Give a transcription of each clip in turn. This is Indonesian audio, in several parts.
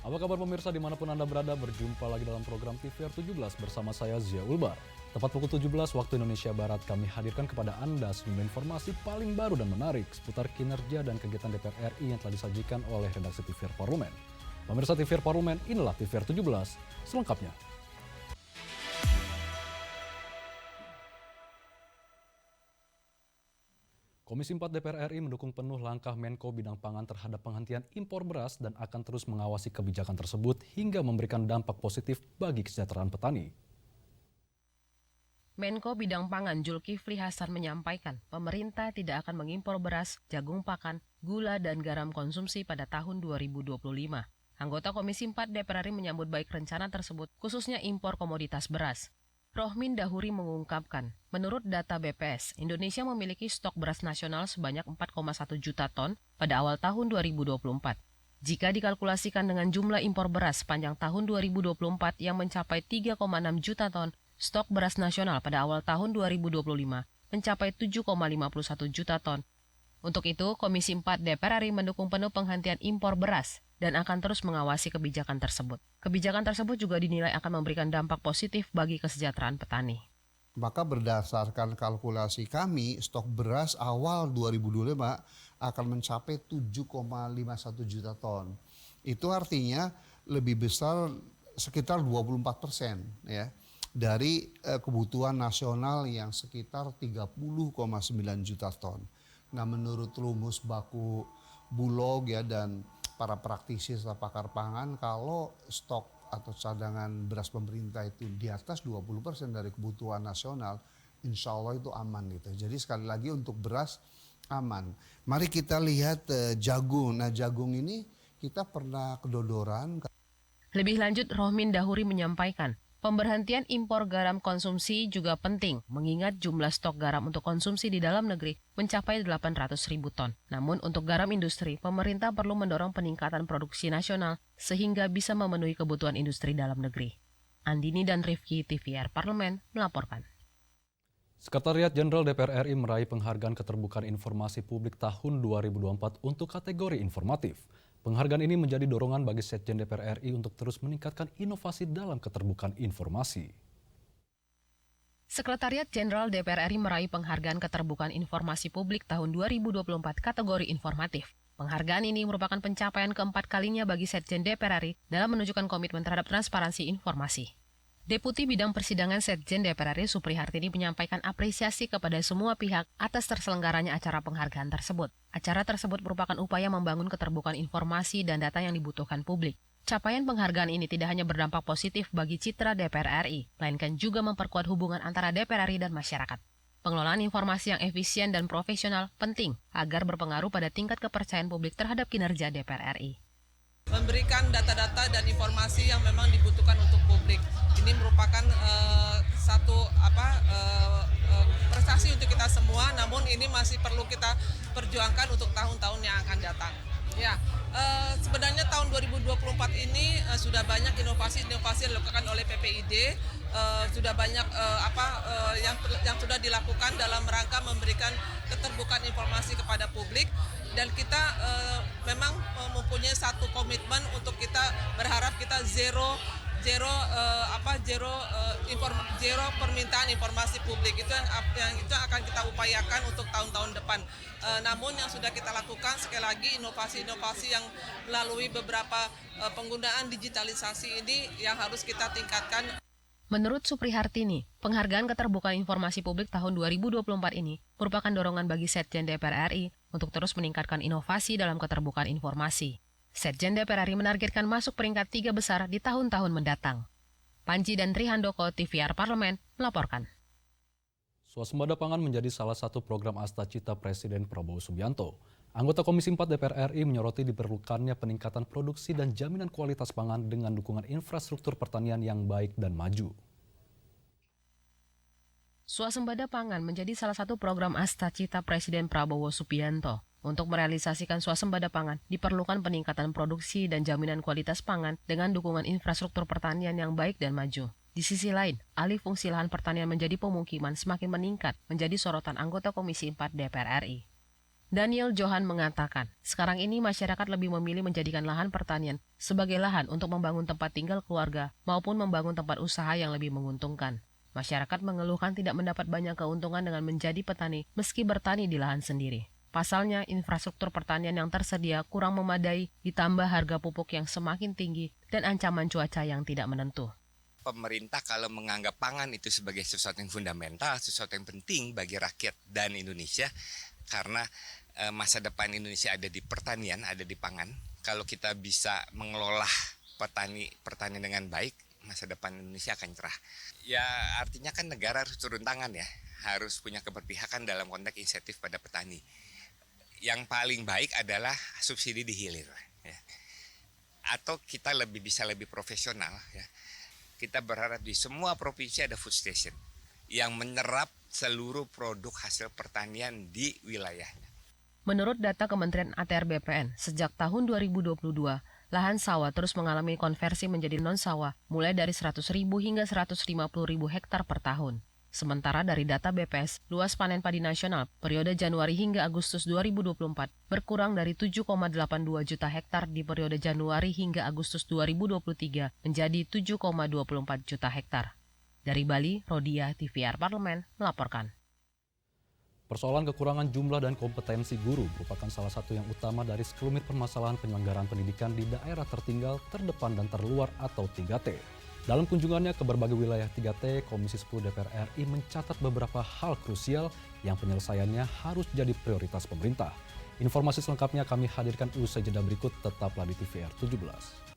Apa kabar pemirsa dimanapun Anda berada, berjumpa lagi dalam program TVR 17 bersama saya Zia Ulbar. Tepat pukul 17 waktu Indonesia Barat kami hadirkan kepada Anda sejumlah informasi paling baru dan menarik seputar kinerja dan kegiatan DPR RI yang telah disajikan oleh redaksi TVR Parlemen. Pemirsa TVR Parlemen, inilah TVR 17 selengkapnya. Komisi 4 DPR RI mendukung penuh langkah Menko bidang pangan terhadap penghentian impor beras dan akan terus mengawasi kebijakan tersebut hingga memberikan dampak positif bagi kesejahteraan petani. Menko Bidang Pangan Zulkifli Hasan menyampaikan pemerintah tidak akan mengimpor beras, jagung pakan, gula, dan garam konsumsi pada tahun 2025. Anggota Komisi 4 DPR RI menyambut baik rencana tersebut, khususnya impor komoditas beras. Rohmin Dahuri mengungkapkan, menurut data BPS, Indonesia memiliki stok beras nasional sebanyak 4,1 juta ton pada awal tahun 2024. Jika dikalkulasikan dengan jumlah impor beras sepanjang tahun 2024 yang mencapai 3,6 juta ton, stok beras nasional pada awal tahun 2025 mencapai 7,51 juta ton. Untuk itu, Komisi 4 DPR RI mendukung penuh penghentian impor beras dan akan terus mengawasi kebijakan tersebut. Kebijakan tersebut juga dinilai akan memberikan dampak positif bagi kesejahteraan petani. Maka berdasarkan kalkulasi kami, stok beras awal 2025 akan mencapai 7,51 juta ton. Itu artinya lebih besar sekitar 24% ya, dari kebutuhan nasional yang sekitar 30,9 juta ton. Nah, menurut rumus baku Bulog ya dan para praktisi serta pakar pangan, kalau stok atau cadangan beras pemerintah itu di atas 20% dari kebutuhan nasional, insya Allah itu aman gitu. Jadi sekali lagi untuk beras aman. Mari kita lihat jagung. Nah, jagung ini kita pernah kedodoran. Lebih lanjut, Rohmin Dahuri menyampaikan, pemberhentian impor garam konsumsi juga penting, mengingat jumlah stok garam untuk konsumsi di dalam negeri mencapai 800.000 ton. Namun untuk garam industri, pemerintah perlu mendorong peningkatan produksi nasional sehingga bisa memenuhi kebutuhan industri dalam negeri. Andini dan Rifki, TVR Parlemen, melaporkan. Sekretariat Jenderal DPR RI meraih penghargaan keterbukaan informasi publik tahun 2024 untuk kategori informatif. Penghargaan ini menjadi dorongan bagi Sekjen DPR RI untuk terus meningkatkan inovasi dalam keterbukaan informasi. Sekretariat Jenderal DPR RI meraih penghargaan keterbukaan informasi publik tahun 2024 kategori informatif. Penghargaan ini merupakan pencapaian keempat kalinya bagi Sekjen DPR RI dalam menunjukkan komitmen terhadap transparansi informasi. Deputi Bidang Persidangan Sekjen DPR RI Supri Hartini menyampaikan apresiasi kepada semua pihak atas terselenggaranya acara penghargaan tersebut. Acara tersebut merupakan upaya membangun keterbukaan informasi dan data yang dibutuhkan publik. Capaian penghargaan ini tidak hanya berdampak positif bagi citra DPR RI, melainkan juga memperkuat hubungan antara DPR RI dan masyarakat. Pengelolaan informasi yang efisien dan profesional penting agar berpengaruh pada tingkat kepercayaan publik terhadap kinerja DPR RI. Memberikan data-data dan informasi yang memang dibutuhkan untuk publik. Ini merupakan satu prestasi untuk kita semua, namun ini masih perlu kita perjuangkan untuk tahun-tahun yang akan datang. Ya, sebenarnya tahun 2024 ini sudah banyak inovasi-inovasi yang dilakukan oleh PPID, sudah banyak yang sudah dilakukan dalam rangka memberikan keterbukaan informasi kepada publik, dan kita memang mempunyai satu komitmen untuk kita berharap kita zero permintaan informasi publik. Itu yang akan kita upayakan untuk tahun-tahun depan. Namun yang sudah kita lakukan sekali lagi inovasi-inovasi yang melalui beberapa penggunaan digitalisasi ini yang harus kita tingkatkan. Menurut Supri Hartini, penghargaan keterbukaan informasi publik tahun 2024 ini merupakan dorongan bagi Sekjen DPR RI untuk terus meningkatkan inovasi dalam keterbukaan informasi. Sekjen DPR RI menargetkan masuk peringkat 3 besar di tahun-tahun mendatang. Panji dan Trihandoko, TVR Parlemen, melaporkan. Swasembada pangan menjadi salah satu program Astacita Presiden Prabowo Subianto. Anggota Komisi 4 DPR RI menyoroti diperlukannya peningkatan produksi dan jaminan kualitas pangan dengan dukungan infrastruktur pertanian yang baik dan maju. Swasembada pangan menjadi salah satu program Astacita Presiden Prabowo Subianto. Untuk merealisasikan swasembada pangan, diperlukan peningkatan produksi dan jaminan kualitas pangan dengan dukungan infrastruktur pertanian yang baik dan maju. Di sisi lain, alih fungsi lahan pertanian menjadi pemukiman semakin meningkat menjadi sorotan anggota Komisi 4 DPR RI. Daniel Johan mengatakan, sekarang ini masyarakat lebih memilih menjadikan lahan pertanian sebagai lahan untuk membangun tempat tinggal keluarga maupun membangun tempat usaha yang lebih menguntungkan. Masyarakat mengeluhkan tidak mendapat banyak keuntungan dengan menjadi petani meski bertani di lahan sendiri. Pasalnya, infrastruktur pertanian yang tersedia kurang memadai, ditambah harga pupuk yang semakin tinggi dan ancaman cuaca yang tidak menentu. Pemerintah kalau menganggap pangan itu sebagai sesuatu yang fundamental, sesuatu yang penting bagi rakyat dan Indonesia, karena masa depan Indonesia ada di pertanian, ada di pangan. Kalau kita bisa mengelola pertanian dengan baik, masa depan Indonesia akan cerah. Ya artinya kan negara harus turun tangan ya, harus punya keberpihakan dalam konteks insentif pada petani. Yang paling baik adalah subsidi di hilir, ya. Atau kita bisa lebih profesional, ya. Kita berharap di semua provinsi ada food station yang menyerap seluruh produk hasil pertanian di wilayahnya. Menurut data Kementerian ATR BPN, sejak tahun 2022, lahan sawah terus mengalami konversi menjadi non-sawah, mulai dari 100.000 hingga 150.000 hektar per tahun. Sementara dari data BPS, luas panen padi nasional periode Januari hingga Agustus 2024 berkurang dari 7,82 juta hektar di periode Januari hingga Agustus 2023 menjadi 7,24 juta hektar. Dari Bali, Rodia, TVR Parlemen, melaporkan. Persoalan kekurangan jumlah dan kompetensi guru merupakan salah satu yang utama dari sekelumit permasalahan penyelenggaraan pendidikan di daerah tertinggal, terdepan, dan terluar atau 3T. Dalam kunjungannya ke berbagai wilayah 3T, Komisi 10 DPR RI mencatat beberapa hal krusial yang penyelesaiannya harus jadi prioritas pemerintah. Informasi selengkapnya kami hadirkan usai jeda berikut, tetaplah di TVR 17.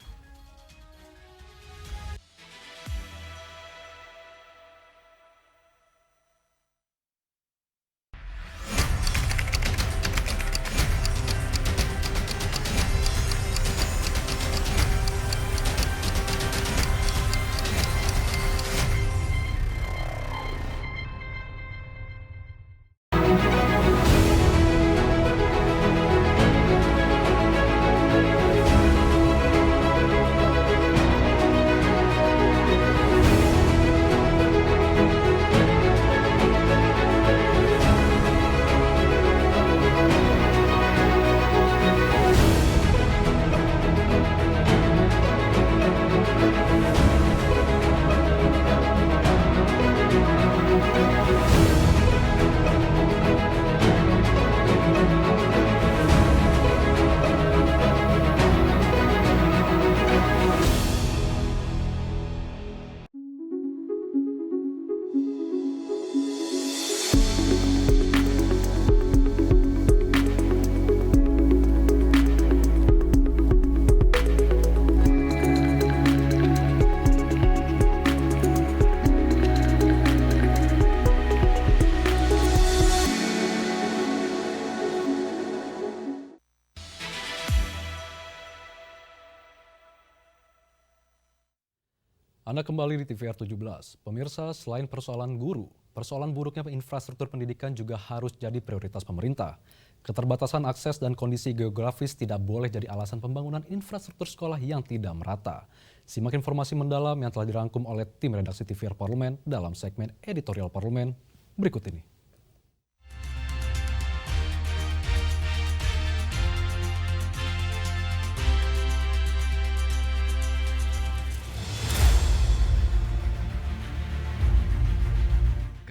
Anda kembali di TVR 17. Pemirsa, selain persoalan guru, persoalan buruknya infrastruktur pendidikan juga harus jadi prioritas pemerintah. Keterbatasan akses dan kondisi geografis tidak boleh jadi alasan pembangunan infrastruktur sekolah yang tidak merata. Simak informasi mendalam yang telah dirangkum oleh tim redaksi TVR Parlemen dalam segmen Editorial Parlemen berikut ini.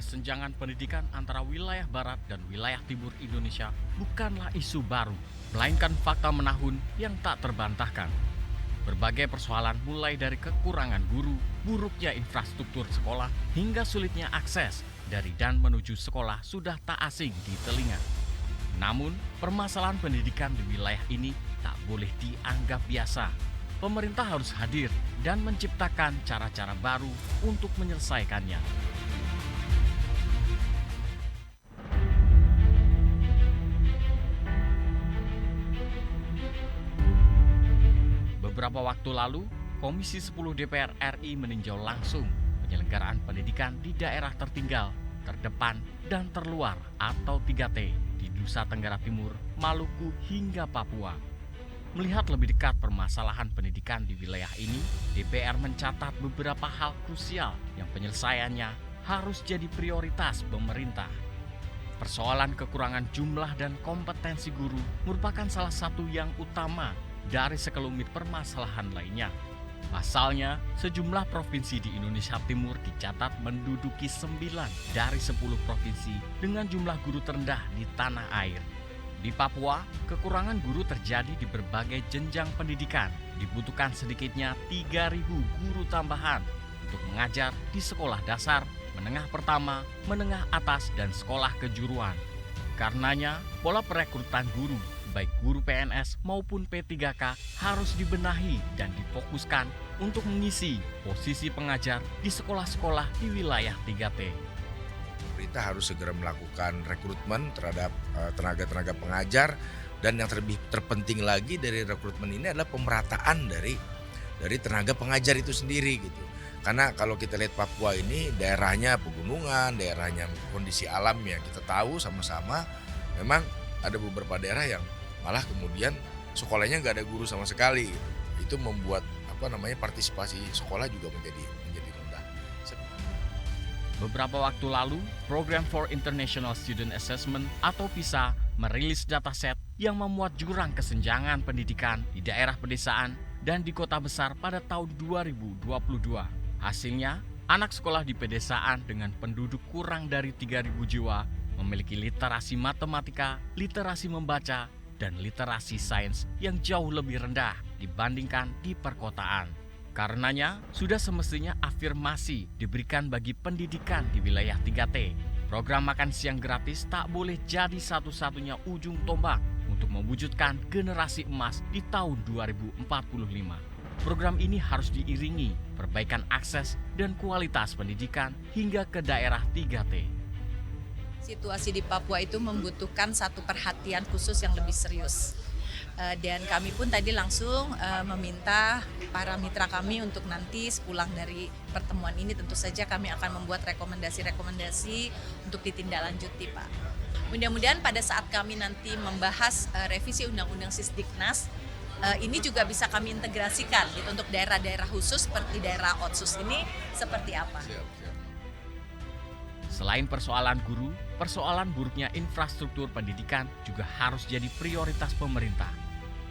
Kesenjangan pendidikan antara wilayah barat dan wilayah timur Indonesia bukanlah isu baru, melainkan fakta menahun yang tak terbantahkan. Berbagai persoalan mulai dari kekurangan guru, buruknya infrastruktur sekolah, hingga sulitnya akses dari dan menuju sekolah sudah tak asing di telinga. Namun, permasalahan pendidikan di wilayah ini tak boleh dianggap biasa. Pemerintah harus hadir dan menciptakan cara-cara baru untuk menyelesaikannya. Beberapa waktu lalu, Komisi 10 DPR RI meninjau langsung penyelenggaraan pendidikan di daerah tertinggal, terdepan, dan terluar atau 3T di Nusa Tenggara Timur, Maluku, hingga Papua. Melihat lebih dekat permasalahan pendidikan di wilayah ini, DPR mencatat beberapa hal krusial yang penyelesaiannya harus jadi prioritas pemerintah. Persoalan kekurangan jumlah dan kompetensi guru merupakan salah satu yang utama dari sekelumit permasalahan lainnya. Pasalnya, sejumlah provinsi di Indonesia Timur dicatat menduduki 9 dari 10 provinsi dengan jumlah guru terendah di tanah air. Di Papua, kekurangan guru terjadi di berbagai jenjang pendidikan. Dibutuhkan sedikitnya 3.000 guru tambahan untuk mengajar di sekolah dasar, menengah pertama, menengah atas, dan sekolah kejuruan. Karenanya, pola perekrutan guru, baik guru PNS maupun P3K, harus dibenahi dan difokuskan untuk mengisi posisi pengajar di sekolah-sekolah di wilayah 3T. Pemerintah harus segera melakukan rekrutmen terhadap tenaga-tenaga pengajar, dan yang terpenting lagi dari rekrutmen ini adalah pemerataan dari tenaga pengajar itu sendiri gitu. Karena kalau kita lihat Papua ini daerahnya pegunungan, daerahnya kondisi alam yang kita tahu sama-sama, memang ada beberapa daerah yang malah kemudian sekolahnya nggak ada guru sama sekali gitu. Itu membuat partisipasi sekolah juga menjadi rendah. Beberapa waktu lalu, Program for International Student Assessment atau PISA merilis dataset yang memuat jurang kesenjangan pendidikan di daerah pedesaan dan di kota besar pada tahun 2022. Hasilnya, anak sekolah di pedesaan dengan penduduk kurang dari 3.000 jiwa memiliki literasi matematika, literasi membaca, dan literasi sains yang jauh lebih rendah dibandingkan di perkotaan. Karenanya, sudah semestinya afirmasi diberikan bagi pendidikan di wilayah 3T. Program makan siang gratis tak boleh jadi satu-satunya ujung tombak untuk mewujudkan generasi emas di tahun 2045. Program ini harus diiringi perbaikan akses dan kualitas pendidikan hingga ke daerah 3T. Situasi di Papua itu membutuhkan satu perhatian khusus yang lebih serius. Dan kami pun tadi langsung meminta para mitra kami untuk nanti sepulang dari pertemuan ini tentu saja kami akan membuat rekomendasi-rekomendasi untuk ditindaklanjuti, Pak. Mudah-mudahan pada saat kami nanti membahas revisi Undang-Undang Sisdiknas, ini juga bisa kami integrasikan gitu, untuk daerah-daerah khusus seperti daerah Otsus ini seperti apa. Selain persoalan guru, persoalan buruknya infrastruktur pendidikan juga harus jadi prioritas pemerintah.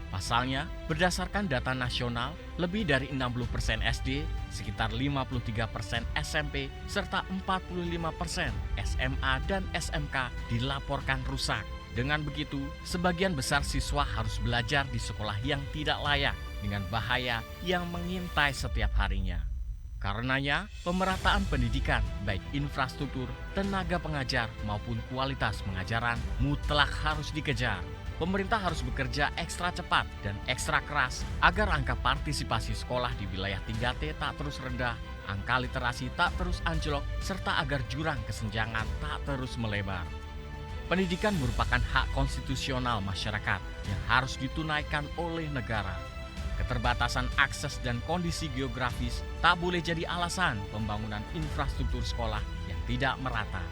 Pasalnya, berdasarkan data nasional, lebih dari 60% SD, sekitar 53% SMP, serta 45% SMA dan SMK dilaporkan rusak. Dengan begitu, sebagian besar siswa harus belajar di sekolah yang tidak layak dengan bahaya yang mengintai setiap harinya. Karenanya, pemerataan pendidikan, baik infrastruktur, tenaga pengajar maupun kualitas pengajaran mutlak harus dikejar. Pemerintah harus bekerja ekstra cepat dan ekstra keras agar angka partisipasi sekolah di wilayah 3T tak terus rendah, angka literasi tak terus anjlok, serta agar jurang kesenjangan tak terus melebar. Pendidikan merupakan hak konstitusional masyarakat yang harus ditunaikan oleh negara. Keterbatasan akses dan kondisi geografis tak boleh jadi alasan pembangunan infrastruktur sekolah yang tidak merata.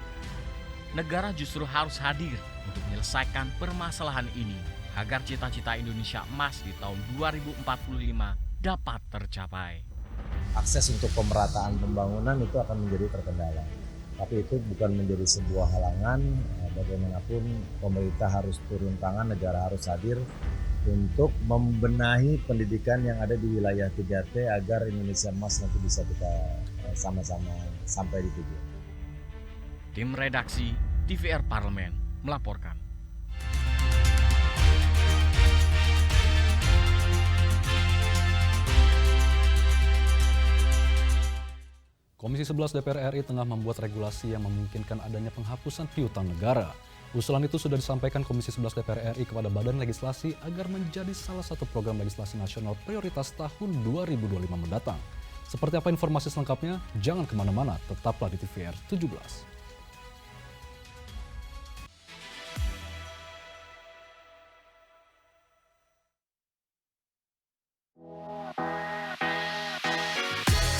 Negara justru harus hadir untuk menyelesaikan permasalahan ini agar cita-cita Indonesia Emas di tahun 2045 dapat tercapai. Akses untuk pemerataan pembangunan itu akan menjadi terkendala. Tapi itu bukan menjadi sebuah halangan, bagaimanapun pemerintah harus turun tangan, negara harus hadir untuk membenahi pendidikan yang ada di wilayah 3T agar Indonesia Emas nanti bisa kita sama-sama sampai di tujuan. Tim redaksi TVR Parlemen melaporkan. Komisi 11 DPR RI tengah membuat regulasi yang memungkinkan adanya penghapusan piutang negara. Usulan itu sudah disampaikan Komisi 11 DPR RI kepada Badan Legislasi agar menjadi salah satu program legislasi nasional prioritas tahun 2025 mendatang. Seperti apa informasi selengkapnya? Jangan kemana-mana, tetaplah di TVR 17.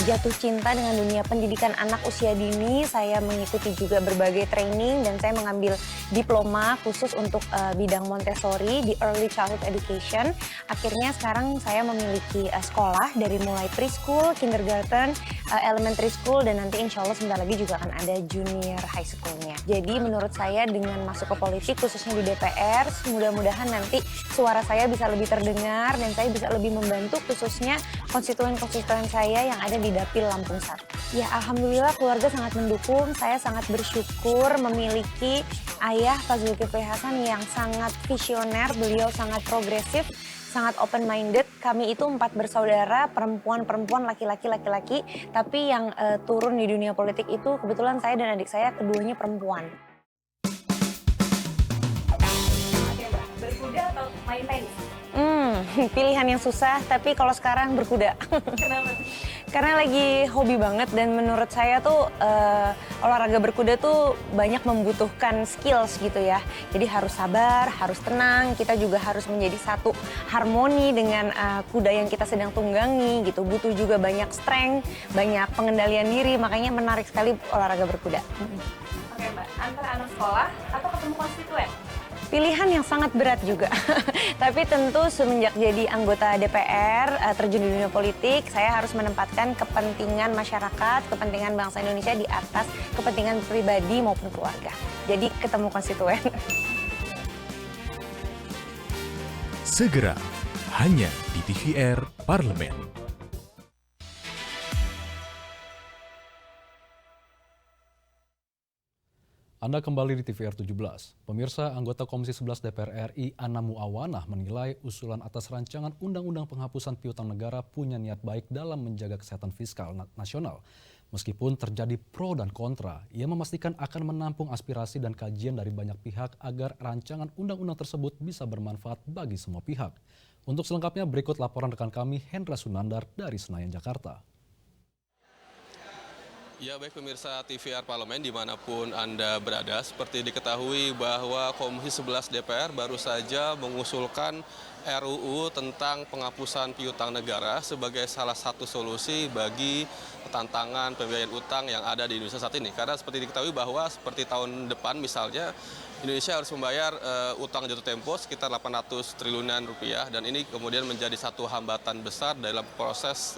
jatuh cinta dengan dunia pendidikan anak usia dini. Saya mengikuti juga berbagai training dan saya mengambil diploma khusus untuk bidang Montessori di Early Childhood Education. Akhirnya sekarang saya memiliki sekolah dari mulai preschool, kindergarten, elementary school, dan nanti insya Allah sebentar lagi juga akan ada junior high school-nya. Jadi menurut saya dengan masuk ke politik khususnya di DPR, mudah-mudahan nanti suara saya bisa lebih terdengar dan saya bisa lebih membantu khususnya konstituen-konstituen saya yang ada di Dapil Lampung 1. Ya alhamdulillah keluarga sangat mendukung, saya sangat bersyukur memiliki ayah Pak Zulkifli Hasan yang sangat visioner, beliau sangat progresif, sangat open-minded. Kami itu 4 bersaudara, perempuan-perempuan, laki-laki, tapi yang turun di dunia politik itu kebetulan saya dan adik saya keduanya perempuan. Berkuda atau main tenis? Pilihan yang susah, tapi kalau sekarang berkuda. Kenapa? Karena lagi hobi banget dan menurut saya tuh olahraga berkuda tuh banyak membutuhkan skills gitu ya. Jadi harus sabar, harus tenang, kita juga harus menjadi satu harmoni dengan kuda yang kita sedang tunggangi gitu. Butuh juga banyak strength, banyak pengendalian diri, makanya menarik sekali olahraga berkuda. Oke Mbak, antara anak sekolah atau ketemu konstituen? Pilihan yang sangat berat juga, tapi tentu semenjak jadi anggota DPR, terjun di dunia politik, saya harus menempatkan kepentingan masyarakat, kepentingan bangsa Indonesia di atas kepentingan pribadi maupun keluarga. Jadi ketemu konstituen. Segera, hanya di TVR Parlemen. Anda kembali di TVR 17. Pemirsa, anggota Komisi 11 DPR RI Ana Muawanah menilai usulan atas rancangan Undang-Undang Penghapusan Piutang Negara punya niat baik dalam menjaga kesehatan fiskal nasional. Meskipun terjadi pro dan kontra, ia memastikan akan menampung aspirasi dan kajian dari banyak pihak agar rancangan undang-undang tersebut bisa bermanfaat bagi semua pihak. Untuk selengkapnya berikut laporan rekan kami Hendra Sunandar dari Senayan, Jakarta. Ya baik pemirsa TVR Parlemen dimanapun Anda berada, seperti diketahui bahwa Komisi 11 DPR baru saja mengusulkan RUU tentang penghapusan piutang negara sebagai salah satu solusi bagi tantangan pembiayaan utang yang ada di Indonesia saat ini. Karena seperti diketahui bahwa seperti tahun depan misalnya Indonesia harus membayar utang jatuh tempo sekitar 800 triliunan rupiah dan ini kemudian menjadi satu hambatan besar dalam proses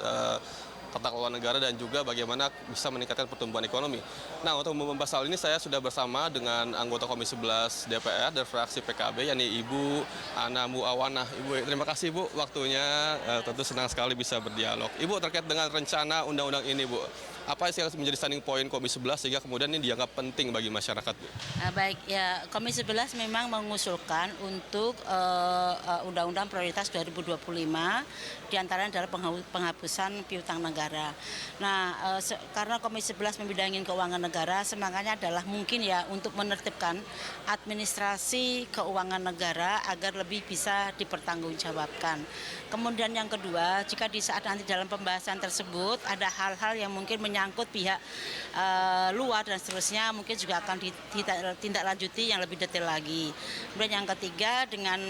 tata kelola negara dan juga bagaimana bisa meningkatkan pertumbuhan ekonomi. Nah, untuk membahas hal ini saya sudah bersama dengan anggota Komisi 11 DPR dari fraksi PKB, yakni Ibu Ana Muawanah. Ibu, terima kasih Bu waktunya, tentu senang sekali bisa berdialog. Ibu, terkait dengan rencana undang-undang ini Bu, apa sih yang menjadi standing point Komisi 11 sehingga kemudian ini dianggap penting bagi masyarakat Bu? Baik, ya Komisi 11 memang mengusulkan untuk Undang-Undang Prioritas 2025, diantaranya adalah penghapusan piutang negara. Nah, karena Komisi 11 membidangi keuangan negara, semangatnya adalah mungkin ya untuk menertibkan administrasi keuangan negara agar lebih bisa dipertanggungjawabkan. Kemudian yang kedua, jika di saat nanti dalam pembahasan tersebut ada hal-hal yang mungkin menyangkut pihak luar dan seterusnya, mungkin juga akan ditindaklanjuti yang lebih detail lagi. Kemudian yang ketiga, dengan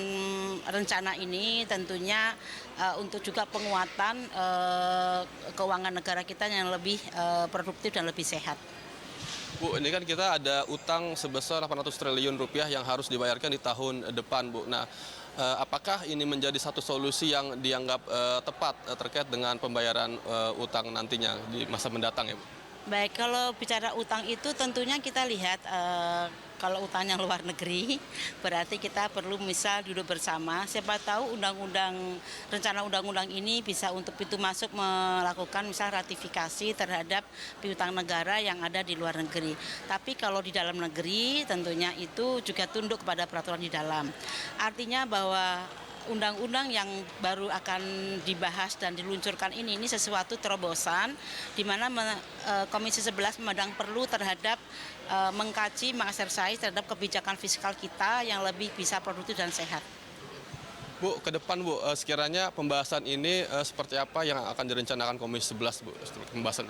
rencana ini tentunya untuk juga penguatan keuangan negara kita yang lebih produktif dan lebih sehat. Bu, ini kan kita ada utang sebesar 800 triliun rupiah yang harus dibayarkan di tahun depan, Bu. Nah, apakah ini menjadi satu solusi yang dianggap tepat terkait dengan pembayaran utang nantinya di masa mendatang ya, Bu? Baik, kalau bicara utang itu tentunya kita lihat kalau utangnya luar negeri berarti kita perlu misal duduk bersama. Siapa tahu rencana undang-undang ini bisa untuk pintu masuk melakukan misal ratifikasi terhadap piutang negara yang ada di luar negeri. Tapi kalau di dalam negeri tentunya itu juga tunduk kepada peraturan di dalam. Artinya bahwa undang-undang yang baru akan dibahas dan diluncurkan ini sesuatu terobosan di mana Komisi 11 memandang perlu terhadap mengkaji, mengeksersis terhadap kebijakan fiskal kita yang lebih bisa produktif dan sehat. Bu, ke depan Bu, sekiranya pembahasan ini seperti apa yang akan direncanakan Komisi 11 Bu, pembahasan?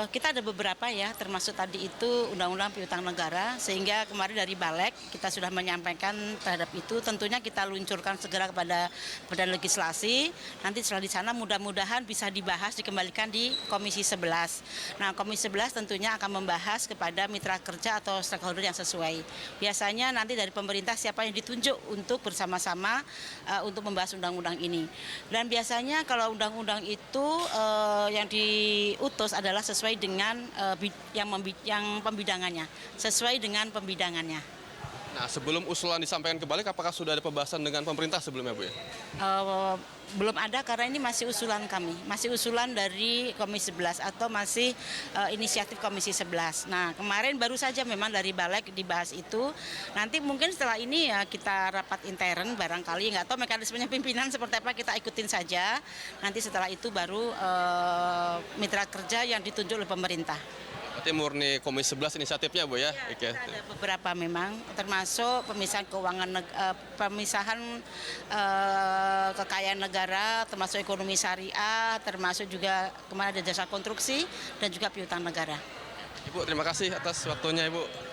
Kita ada beberapa ya, termasuk tadi itu Undang-Undang Piutang Negara, sehingga kemarin dari Balek kita sudah menyampaikan terhadap itu. Tentunya kita luncurkan segera kepada legislasi. Nanti setelah di sana mudah-mudahan bisa dibahas, dikembalikan di Komisi 11. Nah, Komisi 11 tentunya akan membahas kepada mitra kerja atau stakeholder yang sesuai. Biasanya nanti dari pemerintah siapa yang ditunjuk untuk bersama-sama untuk membahas undang-undang ini. Dan biasanya kalau undang-undang itu yang diutus adalah sesuai dengan yang pembidangannya, sesuai dengan pembidangannya. Nah, sebelum usulan disampaikan ke Balek, apakah sudah ada pembahasan dengan pemerintah sebelumnya, Bu ya? Belum ada karena ini masih usulan kami, masih usulan dari Komisi 11 atau masih inisiatif Komisi 11. Nah, kemarin baru saja memang dari Balek dibahas itu. Nanti mungkin setelah ini ya kita rapat intern barangkali, nggak tahu mekanismenya pimpinan seperti apa, kita ikutin saja. Nanti setelah itu baru mitra kerja yang ditunjuk oleh pemerintah. Berarti murni Komisi 11 inisiatifnya, Bu ya? Iya, ada beberapa memang, termasuk pemisahan keuangan, pemisahan kekayaan negara, termasuk ekonomi syariah, termasuk juga kemarin ada jasa konstruksi dan juga piutang negara. Ibu, terima kasih atas waktunya, Ibu.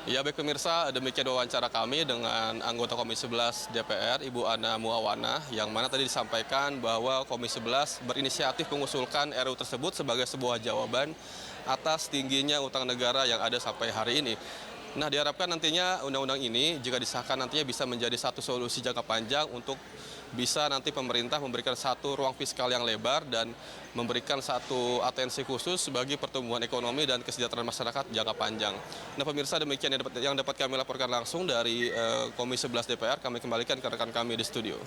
Ya, baik pemirsa, demikian wawancara kami dengan anggota Komisi 11 DPR, Ibu Ana Muawana, yang mana tadi disampaikan bahwa Komisi 11 berinisiatif mengusulkan RUU tersebut sebagai sebuah jawaban atas tingginya utang negara yang ada sampai hari ini. Nah, diharapkan nantinya undang-undang ini jika disahkan nantinya bisa menjadi satu solusi jangka panjang untuk bisa nanti pemerintah memberikan satu ruang fiskal yang lebar dan memberikan satu atensi khusus bagi pertumbuhan ekonomi dan kesejahteraan masyarakat jangka panjang. Nah, pemirsa, demikian yang dapat kami laporkan langsung dari Komisi 11 DPR. Kami kembalikan ke rekan kami di studio.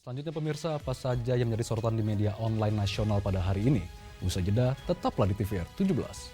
Selanjutnya pemirsa, apa saja yang menjadi sorotan di media online nasional pada hari ini? Usai jeda, tetaplah di TVR 17.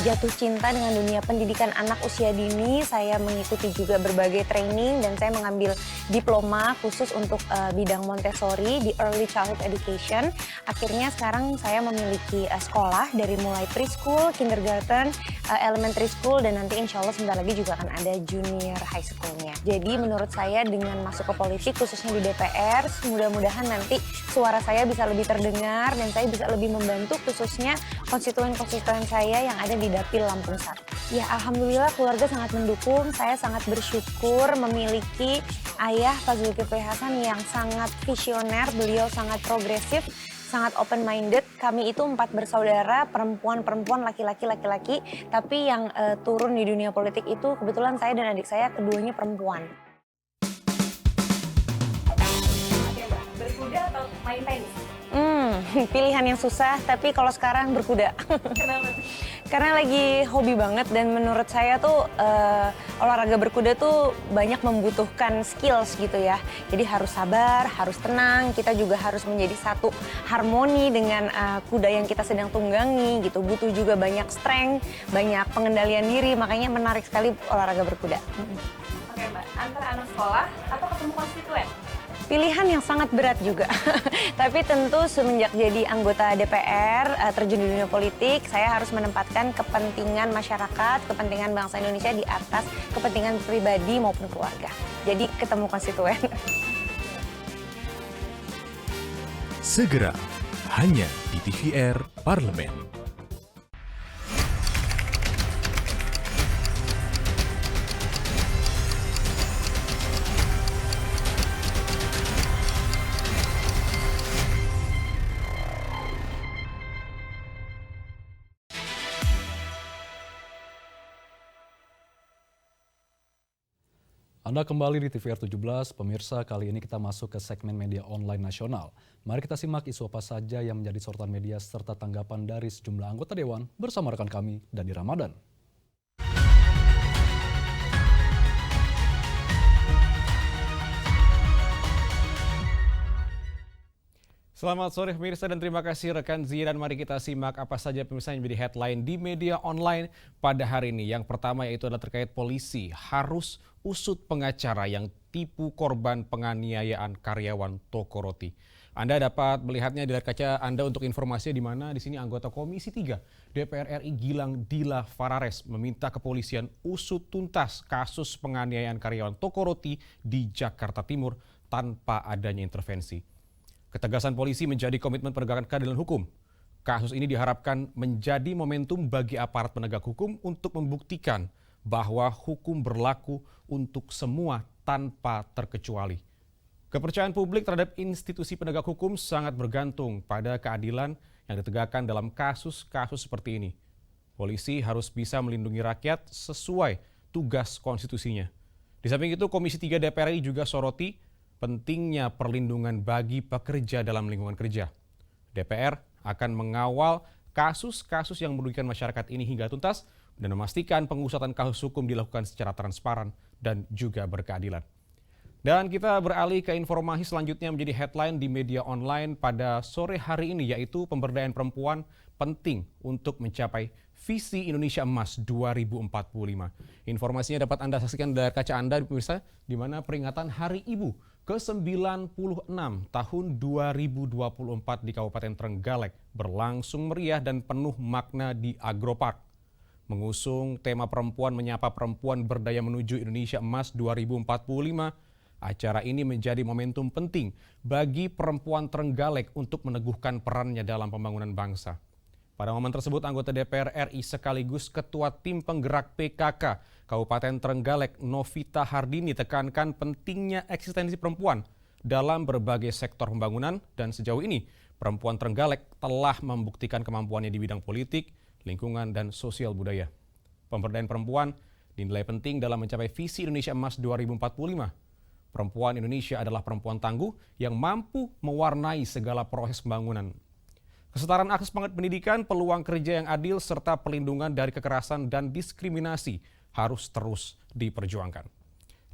Jatuh cinta dengan dunia pendidikan anak usia dini, saya mengikuti juga berbagai training dan saya mengambil diploma khusus untuk bidang Montessori di Early Childhood Education. Akhirnya sekarang saya memiliki sekolah dari mulai preschool, kindergarten, elementary school, dan nanti insya Allah sebentar lagi juga akan ada junior high school-nya. Jadi menurut saya dengan masuk ke politik khususnya di DPR, mudah-mudahan nanti suara saya bisa lebih terdengar dan saya bisa lebih membantu khususnya konstituen-konstituen saya yang ada di Dapil Lampung 1. Ya, alhamdulillah keluarga sangat mendukung. Saya sangat bersyukur memiliki ayah Pak Zulkifli Hasan yang sangat visioner, beliau sangat progresif, sangat open-minded. Kami itu 4 bersaudara, perempuan-perempuan, laki-laki, tapi yang turun di dunia politik itu kebetulan saya dan adik saya keduanya perempuan. Berkuda atau main tenis? Pilihan yang susah, tapi kalau sekarang berkuda. Kenapa? Karena lagi hobi banget dan menurut saya tuh olahraga berkuda tuh banyak membutuhkan skills gitu ya. Jadi harus sabar, harus tenang, kita juga harus menjadi satu harmoni dengan kuda yang kita sedang tunggangi gitu. Butuh juga banyak strength, banyak pengendalian diri, makanya menarik sekali olahraga berkuda. Oke Mbak, antara anak sekolah atau ketemu konstituen? Pilihan yang sangat berat juga. Tapi tentu semenjak jadi anggota DPR, terjun di dunia politik, saya harus menempatkan kepentingan masyarakat, kepentingan bangsa Indonesia di atas kepentingan pribadi maupun keluarga. Jadi ketemu konstituen. Segera, hanya di TVR Parlemen. Anda kembali di TVR 17, pemirsa, kali ini kita masuk ke segmen media online nasional. Mari kita simak isu apa saja yang menjadi sorotan media serta tanggapan dari sejumlah anggota Dewan bersama rekan kami, Dani Ramadan. Selamat sore pemirsa dan terima kasih rekan Zia, dan mari kita simak apa saja pemirsa yang menjadi headline di media online pada hari ini. Yang pertama yaitu adalah terkait polisi harus usut pengacara yang tipu korban penganiayaan karyawan toko roti. Anda dapat melihatnya di layar kaca Anda untuk informasinya di mana di sini anggota Komisi 3 DPR RI Gilang Dila Farares meminta kepolisian usut tuntas kasus penganiayaan karyawan toko roti di Jakarta Timur tanpa adanya intervensi. Ketegasan polisi menjadi komitmen penegakan keadilan hukum. Kasus ini diharapkan menjadi momentum bagi aparat penegak hukum untuk membuktikan bahwa hukum berlaku untuk semua tanpa terkecuali. Kepercayaan publik terhadap institusi penegak hukum sangat bergantung pada keadilan yang ditegakkan dalam kasus-kasus seperti ini. Polisi harus bisa melindungi rakyat sesuai tugas konstitusinya. Di samping itu, Komisi 3 DPR RI juga soroti pentingnya perlindungan bagi pekerja dalam lingkungan kerja. DPR akan mengawal kasus-kasus yang merugikan masyarakat ini hingga tuntas dan memastikan pengusutan kasus hukum dilakukan secara transparan dan juga berkeadilan. Dan kita beralih ke informasi selanjutnya menjadi headline di media online pada sore hari ini, yaitu pemberdayaan perempuan penting untuk mencapai visi Indonesia Emas 2045. Informasinya dapat Anda saksikan dari kaca Anda, pemirsa, di mana peringatan Hari Ibu ke-96 tahun 2024 di Kabupaten Trenggalek berlangsung meriah dan penuh makna di Agropark. Mengusung tema perempuan menyapa perempuan berdaya menuju Indonesia Emas 2045, acara ini menjadi momentum penting bagi perempuan Trenggalek untuk meneguhkan perannya dalam pembangunan bangsa. Pada momen tersebut, anggota DPR RI sekaligus Ketua Tim Penggerak PKK Kabupaten Trenggalek, Novita Hardini, tekankan pentingnya eksistensi perempuan dalam berbagai sektor pembangunan dan sejauh ini perempuan Trenggalek telah membuktikan kemampuannya di bidang politik, lingkungan, dan sosial budaya. Pemberdayaan perempuan dinilai penting dalam mencapai visi Indonesia Emas 2045. Perempuan Indonesia adalah perempuan tangguh yang mampu mewarnai segala proses pembangunan. Kesetaraan akses pendidikan, peluang kerja yang adil, serta perlindungan dari kekerasan dan diskriminasi harus terus diperjuangkan.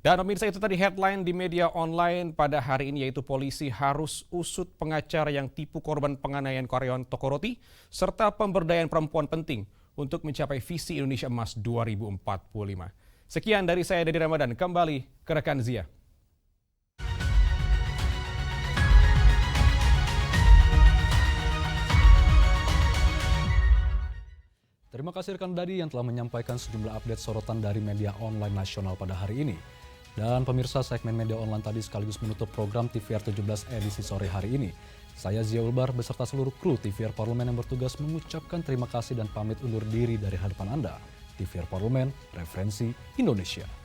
Dan pemirsa, itu tadi headline di media online pada hari ini, yaitu polisi harus usut pengacara yang tipu korban penganiayaan karyawan toko roti, serta pemberdayaan perempuan penting untuk mencapai visi Indonesia Emas 2045. Sekian dari saya, Dedi Ramadan. Kembali ke rekan Zia. Terima kasih rekan Dadi yang telah menyampaikan sejumlah update sorotan dari media online nasional pada hari ini. Dan pemirsa, segmen media online tadi sekaligus menutup program TVR 17 edisi sore hari ini. Saya Zia Ulbar beserta seluruh kru TVR Parlemen yang bertugas mengucapkan terima kasih dan pamit undur diri dari hadapan Anda. TVR Parlemen, referensi Indonesia.